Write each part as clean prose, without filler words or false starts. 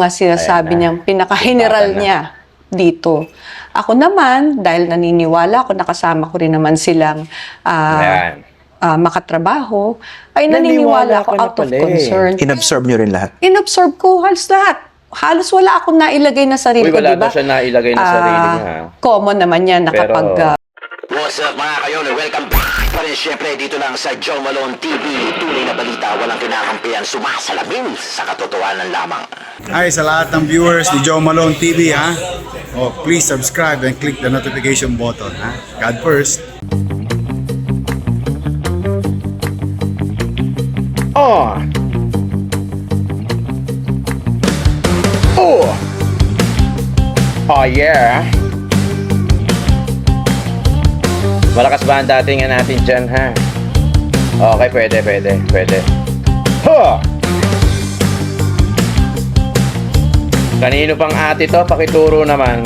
Mga sinasabi niyang pinaka-general niya dito. Ako naman, dahil naniniwala ako, nakasama ko rin naman silang makatrabaho, ay naniniwala ako out of concern. Inabsorb nyo rin lahat? Inabsorb ko halos lahat. Halos wala akong nailagay na sarili ko, wala diba? daw siya nailagay na sarili niya. Common naman yan na Pero, kapag... What's up mga kayon? Welcome back pa rin syempre dito lang sa Joe Malone TV. Tunay na balita, walang kinakampihan, sumasalamin sa katotohanan lamang. Hi sa lahat ng viewers ni Joe Malone TV ha. Oh, please subscribe and click the notification button ha. God first. Oh! Oh! Oh yeah! Malakas ba ang datingan natin dyan, ha? Okay, pwede. Huh! Kanino pang ate to? Pakituro naman.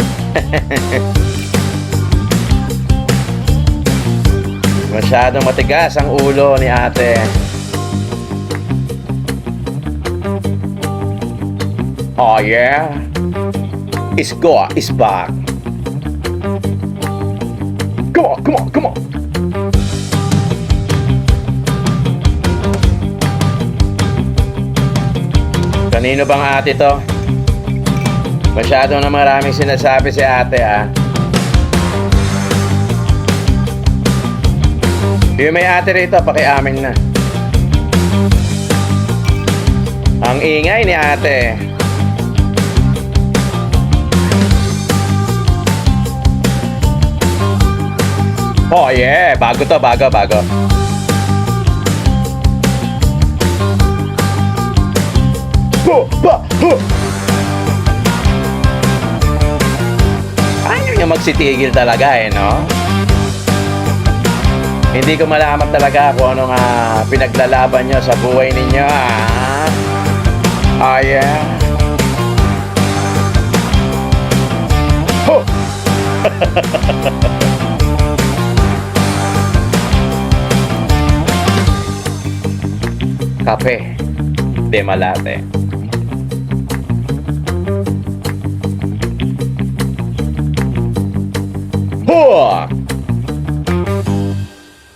Masyadong matigas ang ulo ni ate. Oh yeah? Isko is back. Come on. Kanino bang ate to? Masyado na maraming sinasabi si ate, ha? Yung may ate rito, pakiamin na. Ang ingay ni ate. Oh yeah, bago. Ayaw niya magsitigil talaga no? Hindi ko malaman talaga kung anong pinaglalaban niyo sa buhay ninyo, Oh yeah. Kape de Malate.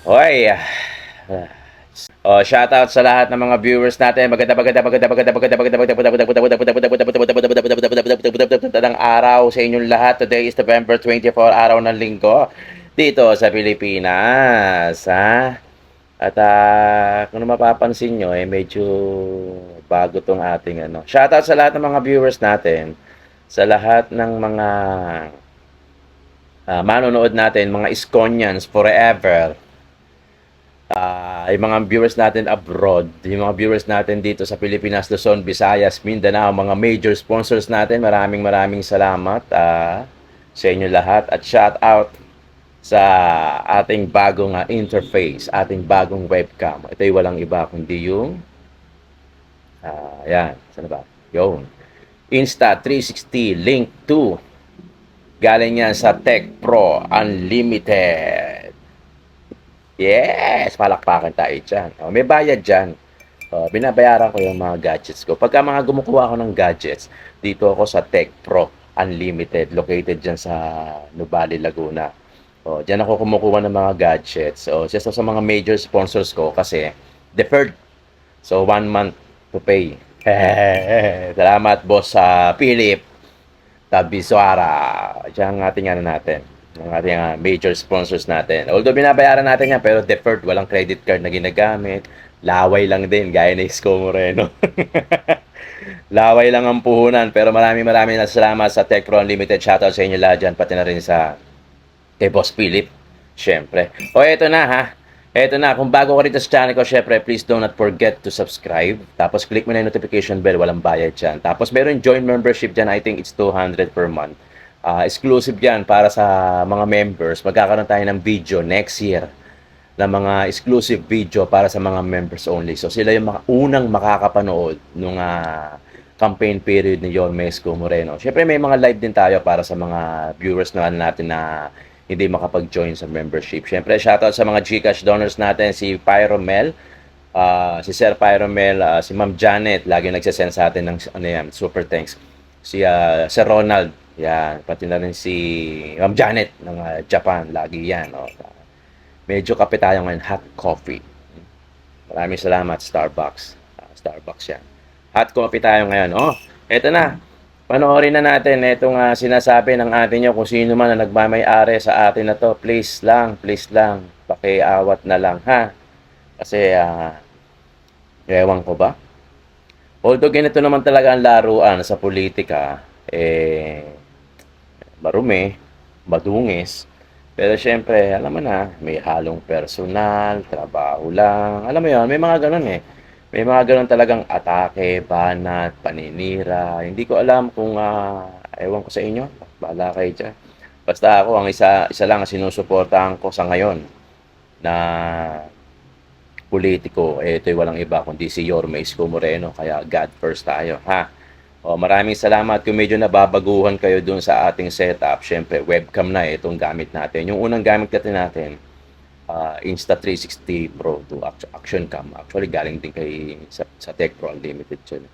Hoy. Oh, shout out sa lahat ng mga viewers natin. Magandang araw sa inyong lahat. Today is November 24, araw ng linggo dito sa Pilipinas, At kung mapapansin nyo, medyo bago tong ating Shoutout sa lahat ng mga viewers natin, sa lahat ng mga manonood natin, mga Iskonians forever, yung mga viewers natin abroad, yung mga viewers natin dito sa Pilipinas, Luzon, Visayas, Mindanao, mga major sponsors natin, maraming salamat sa inyo lahat. At shoutout sa ating bagong interface, ating bagong webcam. Ito ay walang iba kundi yung yan, saan ba? Yun. Insta360 Link 2. Galing yan sa Tech Pro Unlimited. Yes! Palakpakan tayo dyan. May bayad dyan. Binabayaran ko yung mga gadgets ko. Pagka mga gumukuha ako ng gadgets, dito ako sa Tech Pro Unlimited. Located dyan sa Nubali, Laguna. Diyan ako kumukuha ng mga gadgets. Just sa mga major sponsors ko kasi deferred. So, 1 month to pay. Salamat, boss Philip Tabisuara. Diyan ang ating natin. Ang ating major sponsors natin. Although binabayaran natin yan, pero deferred. Walang credit card na ginagamit. Laway lang din, gaya ni Isko Moreno. Laway lang ang puhunan. Pero maraming salamat sa Tech Pro Unlimited. Shoutout sa inyo lahat dyan. Pati na rin sa kay Boss Philip, syempre. Eto na Eto na, kung bago ka rito sa channel ko, syempre, please do not forget to subscribe. Tapos click mo na yung notification bell, walang bayad dyan. Tapos meron join membership dyan, I think it's 200 per month. Exclusive yan para sa mga members. Magkakaroon tayo ng video next year na mga exclusive video para sa mga members only. So sila yung unang makakapanood nung campaign period ni Yorme Isko Moreno. Syempre may mga live din tayo para sa mga viewers natin na hindi makapag-join sa membership. Siyempre, shoutout sa mga GCash donors natin, si Pyromel, Si Sir Pyromel, si Ma'am Janet, lagi nagsasend sa atin ng ano yan, super thanks. Si Sir Ronald, yan, pati na rin si Ma'am Janet ng Japan, lagi yan. Oh. Medyo kape tayo ngayon, hot coffee. Maraming salamat, Starbucks. Starbucks yan. Hot coffee tayo ngayon. Oh, eto na. Panoorin na natin itong sinasabi ng atin nyo kung sino man na nagmamay-ari sa atin na to. Please lang, pakiawat na lang ha. Kasi, ewan ko ba? Although ganito naman talaga ang laruan sa politika, marumi, madungis. Pero syempre, alam mo na, may halong personal, trabaho lang. Alam mo yun, may mga ganun eh. May mga ganun talagang atake, banat, paninira. Hindi ko alam kung, ewan ko sa inyo, bahala kayo dyan. Basta ako, ang isa lang ang sinusuportahan ko sa ngayon na politiko, ito'y walang iba kundi si Yorme Isko Moreno. Kaya God first tayo, ha? O, maraming salamat. Kung medyo nababaguhan kayo dun sa ating setup, syempre, webcam na itong gamit natin. Yung unang gamit natin, Insta360 Pro to Action Cam. Actually, galing din kay sa Tech Pro Unlimited yun.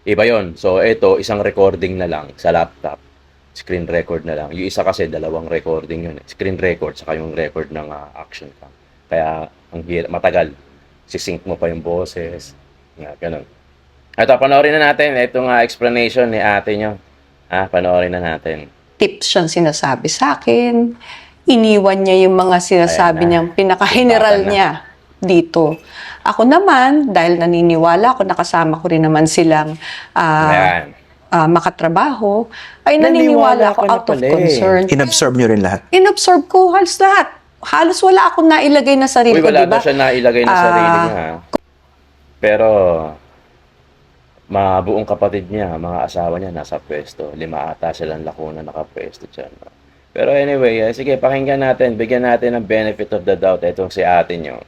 Iba yon. So, ito, isang recording na lang sa laptop. Screen record na lang. Yung isa kasi, dalawang recording yun. Screen record, saka yung record ng Action Cam. Kaya, matagal. Sisync mo pa yung boses. Ganun. Ito, panoorin na natin. Itong explanation ni ate nyo. Panoorin na natin. Tips siyang sinasabi sa akin. Iniwan niya yung mga sinasabi niyang pinaka-general niya dito. Ako naman, dahil naniniwala ako, nakasama ko rin naman silang makatrabaho, ay naniniwala ako out of concern. Inabsorb nyo rin lahat? Inabsorb ko halos lahat. Halos wala akong nailagay na sarili ko, wala diba? daw siya nailagay na sarili niya. Pero, mga buong kapatid niya, mga asawa niya, nasa pwesto. 5 ata silang lakuna nakapwesto dyan. Pero anyway, sige, pakinggan natin. Bigyan natin ng benefit of the doubt. Itong si ate nyo.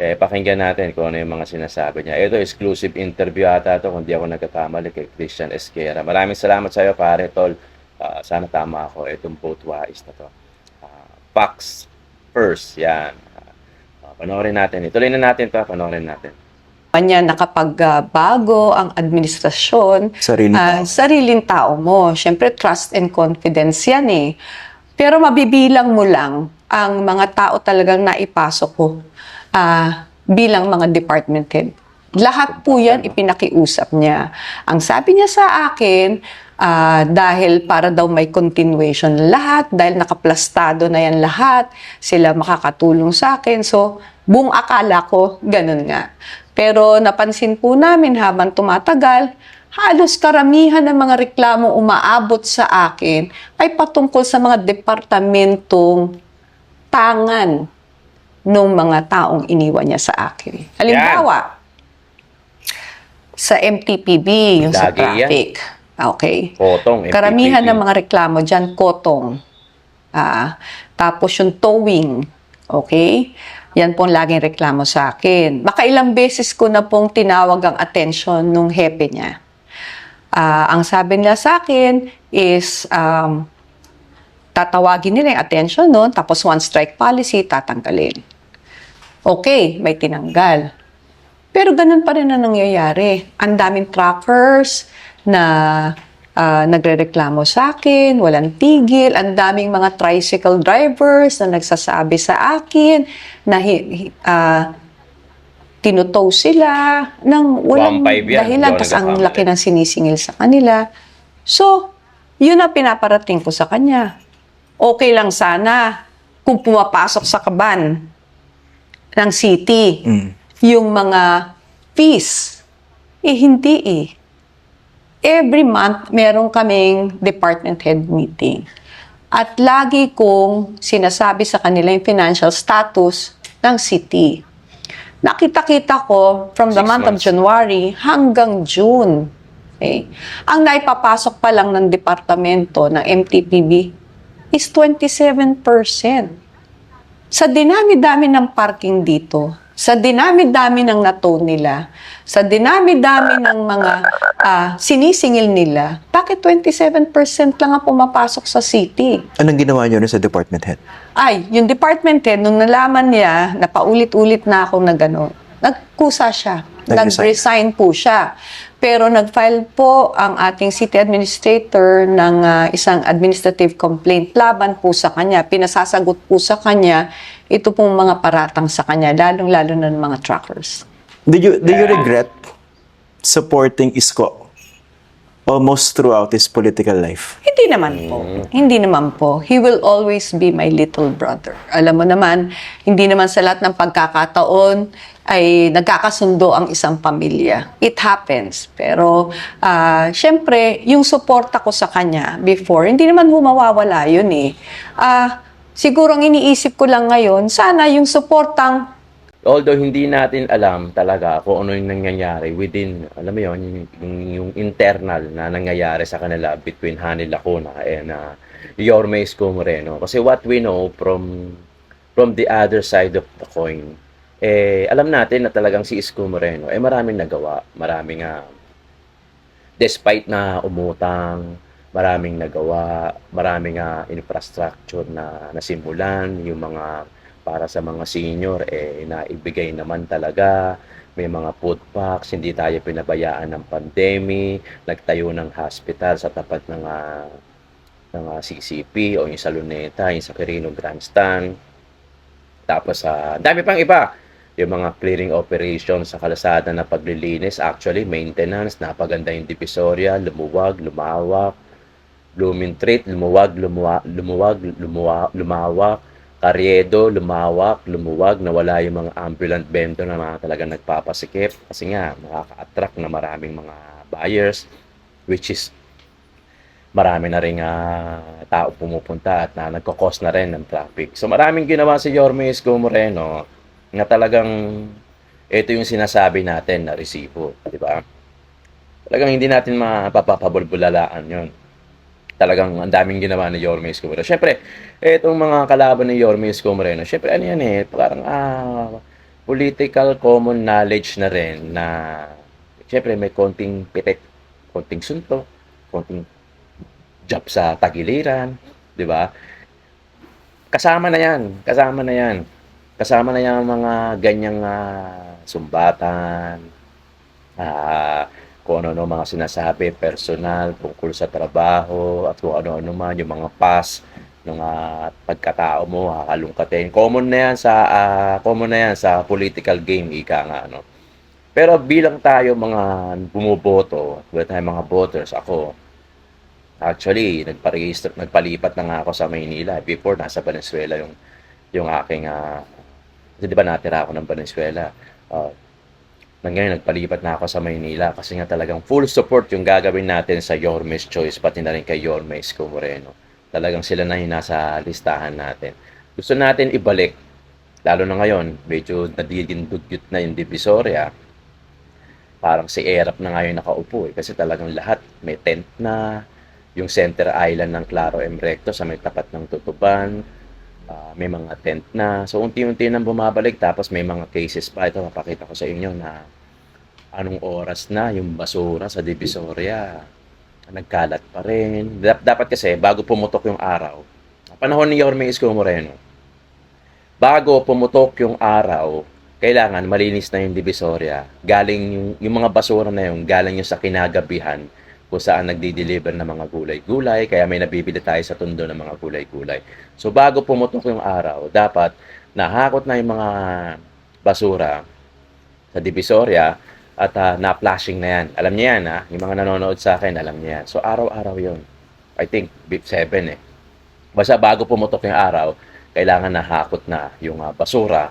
Pakinggan natin kung ano yung mga sinasabi niya. Ito, exclusive interview ata ito, kung di ako nagkakamali, kay Christian Esquera. Maraming salamat sa iyo, pare, tol. Sana tama ako. Itong both wise na to. Facts first. Yan. Panoorin natin. Ituloy na natin ito. Panoorin natin. Niya nakapagbago ang administrasyon, sariling tao mo. Siyempre, trust and confidence yan eh. Pero mabibilang mo lang ang mga tao talagang naipasok ko bilang mga department head. Lahat po yan ipinakiusap niya. Ang sabi niya sa akin, dahil para daw may continuation lahat, dahil nakaplastado na yan lahat, sila makakatulong sa akin. So, buong akala ko, ganun nga. Pero napansin po namin habang tumatagal, halos karamihan ng mga reklamo umaabot sa akin ay patungkol sa mga departamentong tangan ng mga taong iniwan niya sa akin. Halimbawa, sa MTPB, yung sa traffic. Okay. Kotong, MTPB. Karamihan ng mga reklamo dyan, kotong. Tapos yung towing. Okay? Yan pong laging reklamo sa akin. Makailang beses ko na pong tinawag ang atensyon nung hepe niya. Ang sabi nila sa akin is, tatawagin nila yung attention noon, tapos one strike policy, tatanggalin. Okay, may tinanggal. Pero ganun pa rin na nangyayari. Ang daming truckers na nagrereklamo sa akin, walang tigil. Ang daming mga tricycle drivers na nagsasabi sa akin na tinutow sila ng walang dahilan. Tapos ang laki ng sinisingil sa kanila. So, yun ang pinaparating ko sa kanya. Okay lang sana kung pumapasok sa kaban ng city yung mga fees. Hindi eh. Every month, meron kaming department head meeting. At lagi kong sinasabi sa kanila yung financial status ng city. Nakita-kita ko from the month of January hanggang June. Okay? Ang naipapasok pa lang ng departamento ng MTPB is 27%. Sa dinami-dami ng parking dito, Sa dinami-dami ng nato nila, sa dinami-dami ng mga sinisingil nila, bakit 27% lang ang pumapasok sa city? Anong ginawa niyo sa department head? Ay, yung department head, nung nalaman niya na paulit-ulit na ako na gano'n, nagkusa siya. Nag-resign po siya. Pero nag-file po ang ating city administrator ng isang administrative complaint laban po sa kanya. Pinasasagot po sa kanya ito pong mga paratang sa kanya, lalong-lalo na ng mga truckers. Do you regret supporting Isko almost throughout his political life? Hindi naman po. Hindi naman po. He will always be my little brother. Alam mo naman, hindi naman sa lahat ng pagkakataon ay nagkakasundo ang isang pamilya. It happens. Pero, syempre, yung suporta ko sa kanya before, hindi naman mawawala yun eh. Siguro ang iniisip ko lang ngayon, sana yung suportang Although hindi natin alam talaga kung ano yung nangyayari within, alam mo yun, yung internal na nangyayari sa kanila between Hani Lacuna and Yorme Isko Moreno. Kasi what we know from the other side of the coin, alam natin na talagang si Isko Moreno, maraming nagawa, maraming despite na umutang, maraming nagawa, maraming infrastructure na nasimulan, yung mga para sa mga senior, naibigay naman talaga. May mga food packs, hindi tayo pinabayaan ng pandemic, nagtayo ng hospital sa tapat ng CCP o yung sa Luneta, yung sa Quirino Grandstand. Tapos, dami pang iba. Yung mga clearing operations sa kalsada na paglilinis, actually, maintenance, napaganda yung Divisoria, lumuwag, lumawak, Blooming Street, lumawak, Carriedo, lumawak, lumuwag, nawala yung mga ambulant vendor na mga talagang nagpapasikip kasi nga makaka-attract na maraming mga buyers, which is marami na rin tao pumupunta at nagkakos na rin ng traffic. So maraming ginawa si Yorme Isko Moreno na talagang ito yung sinasabi natin na resibo, di ba? Talagang hindi natin mapapabulbulalaan yon. Talagang ang daming ginawa ni Yorme Isko Moreno. Siyempre, itong mga kalaban ni Yorme Isko Moreno, siyempre ano yan parang political common knowledge na rin na siyempre may konting pitik, konting suntok, konting job sa tagiliran, di ba? Kasama na yan. Kasama na yan ang mga ganyang sumbatan, kung ano-ano mga sinasabi, personal, tungkol sa trabaho, at kung ano-ano man, yung mga past ng pagkatao mo, hakalungkatin. Common na yan sa political game, ika nga, no? Pero bilang tayo mga bumuboto, bilang tayo mga voters, ako, actually, nagpalipat na nga ako sa Maynila. Before, nasa Valenzuela yung aking, kasi di ba natira ako ng Valenzuela? Ngayon, nagpalipat na ako sa Maynila kasi nga talagang full support yung gagawin natin sa Yorme's Choice, pati na rin kay Yorme Isko Moreno. Talagang sila na yung nasa listahan natin. Gusto natin ibalik, lalo na ngayon, medyo nadidugyot na yung Divisoria. Parang si Erap na ngayon nakaupo kasi talagang lahat may tent na, yung center island ng Claro M. Recto sa may tapat ng Tutuban, may mga tent na. So, unti-unti nang bumabalik. Tapos, may mga cases pa. Ito, mapakita ko sa inyo na anong oras na yung basura sa Divisoria. Nagkalat pa rin. Dapat kasi, bago pumutok yung araw, panahon ni Yorme Isko Moreno, bago pumutok yung araw, kailangan malinis na yung Divisoria. Galing yung mga basura na yun, galing yung sa kinagabihan, kung saan nagdi-deliver ng mga gulay-gulay, kaya may nabibili tayo sa tundo ng mga gulay-gulay. So, bago pumutok yung araw, dapat nahakot na yung mga basura sa Divisoria at na-flashing na yan. Alam niya yan, yung mga nanonood sa akin, alam niya yan. So, araw-araw yun. I think, 7 Basta bago pumutok yung araw, kailangan nahakot na yung basura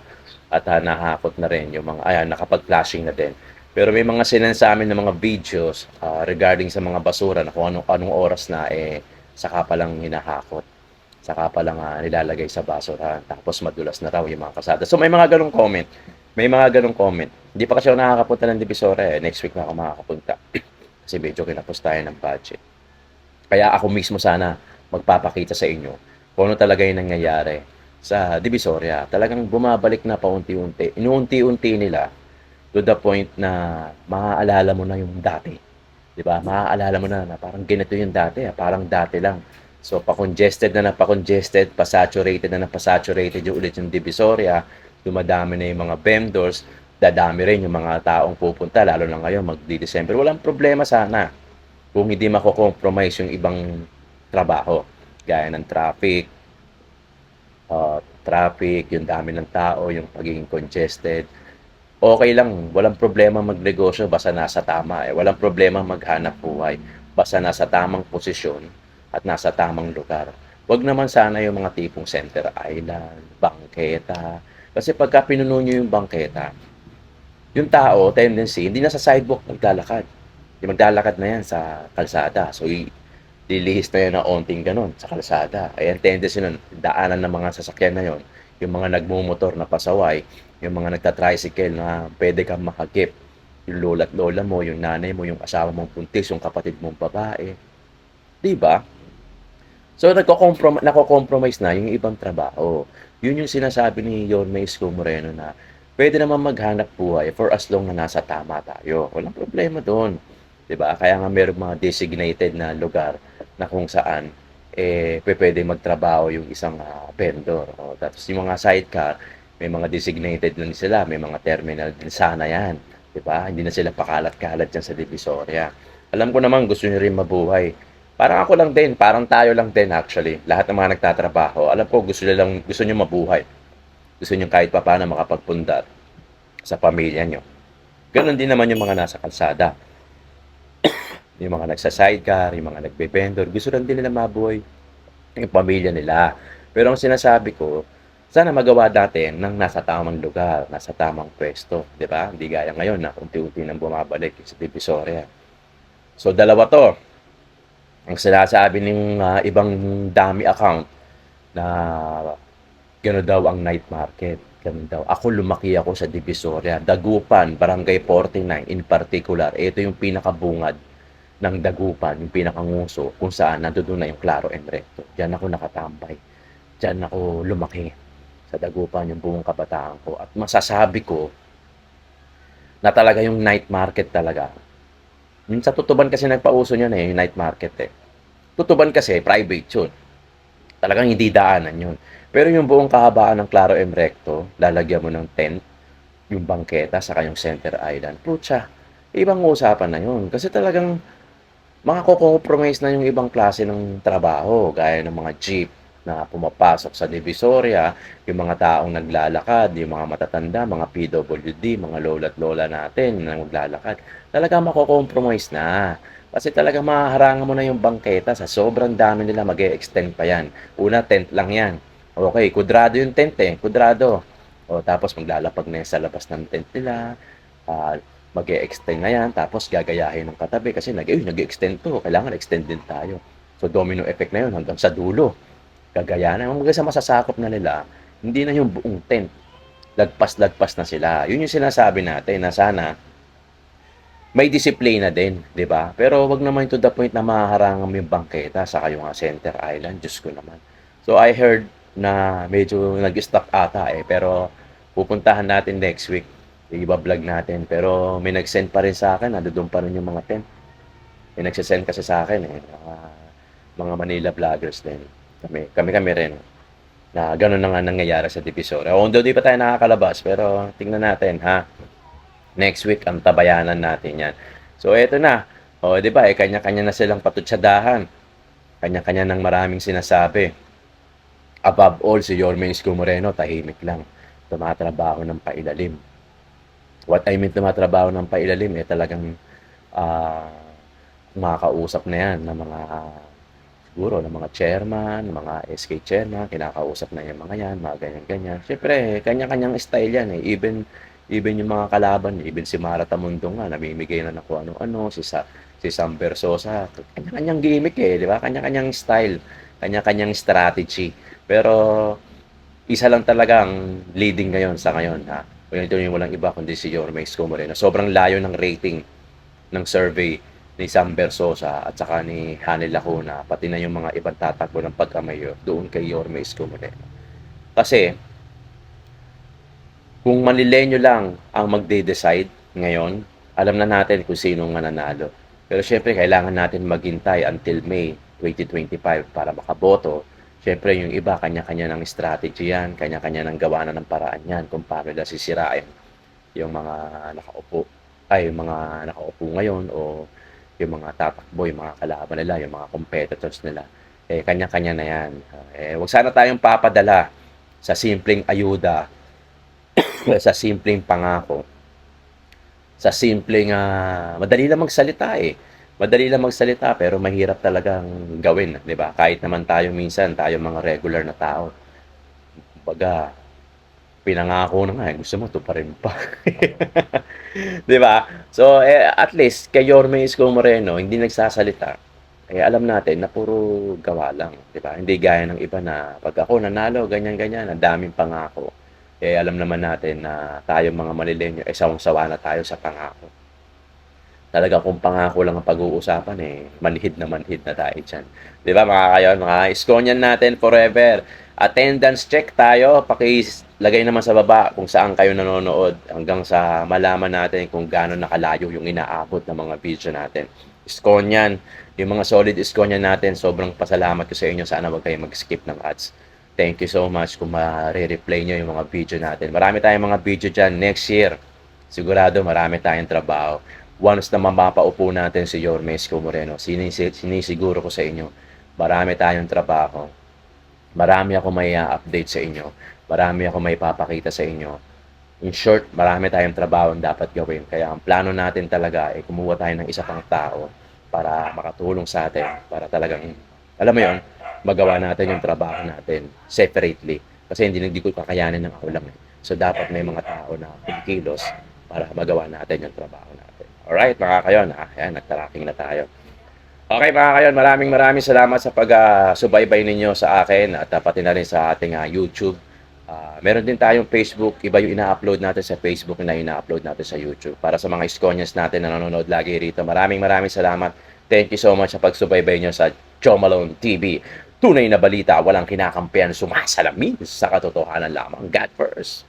at nahakot na rin yung mga, nakapag-flashing na din. Pero may mga sinend sa amin ng mga videos regarding sa mga basura na kung anong oras na saka pa lang hinahakot. Saka pa lang nilalagay sa basura. Tapos madulas na raw yung mga kasada. So may mga ganong comment. Hindi pa kasi ako nakakapunta ng Divisoria. Next week na ako makakapunta. Kasi medyo kinapos tayo ng budget. Kaya ako mismo sana magpapakita sa inyo kung ano talaga yung nangyayari sa Divisoria. Talagang bumabalik na paunti-unti. Inuunti-unti nila to the point na maaalala mo na yung dati. 'Di ba? Maaalala mo na parang ganito yung dati, parang dati lang. So pa-congested na pa-congested, pa-saturated na pa-saturated yung ulit yung Divisoria. Dumadami na yung mga vendors, dadami rin yung mga taong pupunta, lalo na ngayon magdi-December. Walang problema sana kung hindi mako-compromise yung ibang trabaho, gaya ng traffic, yung dami ng tao, yung pagiging congested. Okay lang, walang problema magnegosyo basta nasa tama. Walang problema maghanap buhay basta nasa tamang posisyon at nasa tamang lugar. Wag naman sana yung mga tipong Center Island, bangketa. Kasi pagka pinuno nyo yung bangketa, yung tao, tendency, hindi na sa sidewalk maglalakad. Yung maglalakad na yan sa kalsada. So, lilihis na yan na onting ganon sa kalsada. Ayan, tendency nun, daanan ng mga sasakyan na yon, yung mga nagmumotor na pasaway, yung mga nagta-tricycle na pwede kang makagip, yung lola't lola mo, yung nanay mo, yung asawa mong buntis, yung kapatid mong babae. Diba? So, nako-compromise na yung ibang trabaho. Yun yung sinasabi ni Yorme Isko Moreno na pwede naman maghanap buhay for as long na nasa tama tayo. Walang problema doon. 'Di ba? Kaya nga mayroong mga designated na lugar na kung saan pwede magtrabaho yung isang vendor. O, tapos yung mga sidecar, may mga designated na sila, may mga terminal din sana yan. 'Di ba? Hindi na sila pakalat-kalat diyan sa Divisoria. Alam ko naman gusto niyo rin mabuhay. Parang ako lang din, parang tayo lang din actually. Lahat ng mga nagtatrabaho, alam ko gusto niyo mabuhay. Gusto niyo kahit papaano makapagpundar sa pamilya niyo. Ganon din naman yung mga nasa kalsada. Yung mga nagsa-sidecar, yung mga nagbe-vendor, gusto lang din nila mabuhay yung pamilya nila. Pero ang sinasabi ko, sana magawa natin ng nasa tamang lugar, nasa tamang pwesto, 'di ba? Hindi gaya ngayon na unti-unti nang bumabalik sa Divisoria. So dalawa 'to. Ang sinasabi ng ibang dami account na gano'n daw ang night market. Ganun daw. Ako lumaki ako sa Divisoria, Dagupan, Barangay 49 in particular. Ito yung pinakabungad ng Dagupan, yung pinakanguso kung saan nandoon na yung Claro and Recto. Diyan ako nakatambay. Diyan ako lumaki sa Dagupan, yung buong kabataan ko. At masasabi ko na talaga yung night market talaga. Sa Tutuban kasi nagpauso niyan yung night market Tutuban kasi private yun. Talagang hindi daanan yun. Pero yung buong kahabaan ng Claro and Recto, lalagyan mo ng tent, yung bangketa, saka yung Center Island. Putya, ibang usapan na yun. Kasi talagang makakokompromise na yung ibang klase ng trabaho, gaya ng mga jeep na pumapasok sa Divisoria, yung mga taong naglalakad, yung mga matatanda, mga PWD, mga lola't lola natin na naglalakad. Talagang makokompromise na. Kasi talagang mahaharangan mo na yung bangketa sa sobrang dami nila, mag-e-extend pa yan. Una, tent lang yan. Okay, kudrado yung tent kudrado. O, tapos maglalapag na yan sa labas ng tent nila. Mag-e-extend na yan, tapos gagayahin ng katabi kasi nag-e-extend to, kailangan extend din tayo. So, domino effect na yun hanggang sa dulo. Gagayahin. Hanggang sa masasakop na nila, hindi na yung buong tent. Lagpas-lagpas na sila. Yun yung sinasabi natin na sana may disiplina din, di ba? Pero wag naman to the point na mahaharangan mo yung bangketa sa kayong Center Island. Diyos ko naman. So, I heard na medyo nag-stock ata pero pupuntahan natin next week. Iba-vlog natin. Pero may nag-send pa rin sa akin. Doon pa rin yung mga tent. May nagsisend kasi sa akin mga Manila vloggers din. Kami rin. Na gano'n na nga nangyayari sa Divisoria. Although di pa tayo nakakalabas. Pero tingnan natin next week ang tabayanan natin yan. So eto na. O di ba kanya-kanya na silang patutsadahan. Kanya-kanya ng maraming sinasabi. Above all, si Yorme Isko Moreno tahimik lang. Tumatrabaho ng pailalim. What I mean tumatrabaho ng pailalim talagang makakausap na yan ng mga siguro ng mga chairman, mga SK chairman, kinakausap na yung mga yan, mga ganyan-ganyan. Siyempre, kanya-kanyang style yan Even yung mga kalaban, even si Mara Tamundo nga, namimigay na ng kung ano-ano, si Sam Versosa, kanya-kanyang gimmick di ba? Kanya-kanyang style, kanya-kanyang strategy. Pero, isa lang talaga ang leading ngayon sa ngayon, Ito yung walang iba kundi si Yorme Isko Moreno. Sobrang layo ng rating ng survey ni Sam Versosa at saka ni Hanel Lacuna, pati na yung mga ibang tatakbo ng pagkamayor doon kay Yorme Isko Moreno. Kasi, kung Manilenyo lang ang magde-decide ngayon, alam na natin kung sino ang mananalo. Pero syempre, kailangan natin maghintay until May 2025 para makaboto. Syempre, yung iba, kanya-kanya ng strategy yan, kanya-kanya ng gawa na ng paraan yan kung paano nila sisirain yung mga nakaupo, yung mga nakaupo ngayon o yung mga tatakbo, yung mga kalaban nila, yung mga competitors nila. Kanya-kanya na yan. Wag sana tayong papadala sa simpleng ayuda, sa simpleng pangako, sa simpleng madali lang magsalita Madali lang magsalita pero mahirap talagang gawin, 'di ba? Kahit naman tayo minsan, tayo mga regular na tao. Kumbaga, pinangako na nga, gusto mo tuparin pa. 'Di ba? So, at least kay Yorme Isko Moreno, hindi nagsasalita. Alam natin na puro gawa lang, 'di ba? Hindi gaya ng iba na pag ako nanalo, ganyan-ganyan, ang daming pangako. Alam naman natin na tayo mga Manilenyo, sawang-sawa na tayo sa pangako. Talaga kung pangako lang ang pag-uusapan, manhid na tayo dyan. Di ba mga kayon, mga Iskonian natin forever. Attendance check tayo, pakilagay naman sa baba kung saan kayo nanonood hanggang sa malaman natin kung gaano nakalayo yung inaabot ng mga video natin. Iskonian, yung mga solid Iskonian natin, sobrang pasalamat ko sa inyo. Sana wag kayo mag-skip ng ads. Thank you so much kung ma-replay nyo yung mga video natin. Marami tayong mga video dyan next year. Sigurado marami tayong trabaho. Once na mapapaupo natin si Yorme Isko Moreno, sinisiguro ko sa inyo, marami tayong trabaho. Marami ako may update sa inyo. Marami ako may papakita sa inyo. In short, marami tayong trabaho ang dapat gawin. Kaya ang plano natin talaga ay kumuha tayo ng isa pang tao para makatulong sa atin. Para talagang, alam mo yon, magawa natin yung trabaho natin separately. Kasi hindi ko kakayanin ng ako lang. So dapat may mga tao na kumikilos para magawa natin yung trabaho natin. Alright, mga kayon. Ayan, nagtracking na tayo. Okay, mga kayon, maraming salamat sa pag-subaybay ninyo sa akin at pati na rin sa ating YouTube. Meron din tayong Facebook. Iba yung ina-upload natin sa Facebook na ina-upload natin sa YouTube. Para sa mga Iskonians natin na nanonood lagi rito, maraming salamat. Thank you so much sa pagsubaybay nyo sa Joe Malone TV. Tunay na balita, walang kinakampihan, sumasalamin sa katotohanan lamang. God first.